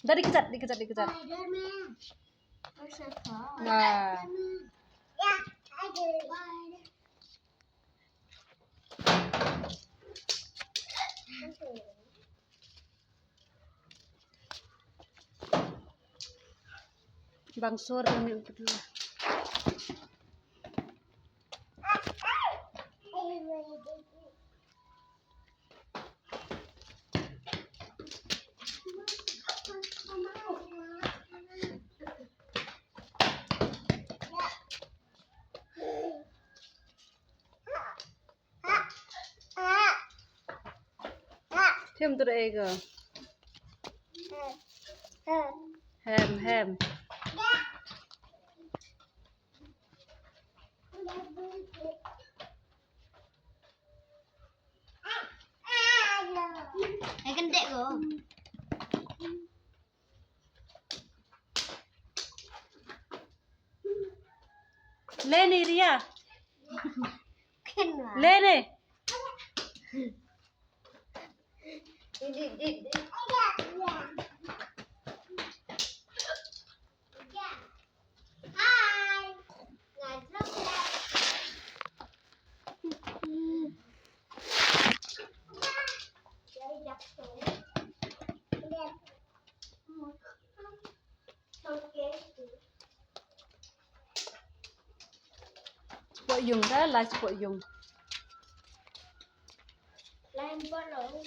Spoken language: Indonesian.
Dari dikejar. Nah. Bang Sur ini berdua. Thêm từ đây cơ. Hem. Ay, ganda ko. Lene Ria. Kenapa? Lene. Bộ dùng đó là bộ dùng. Lain bolong.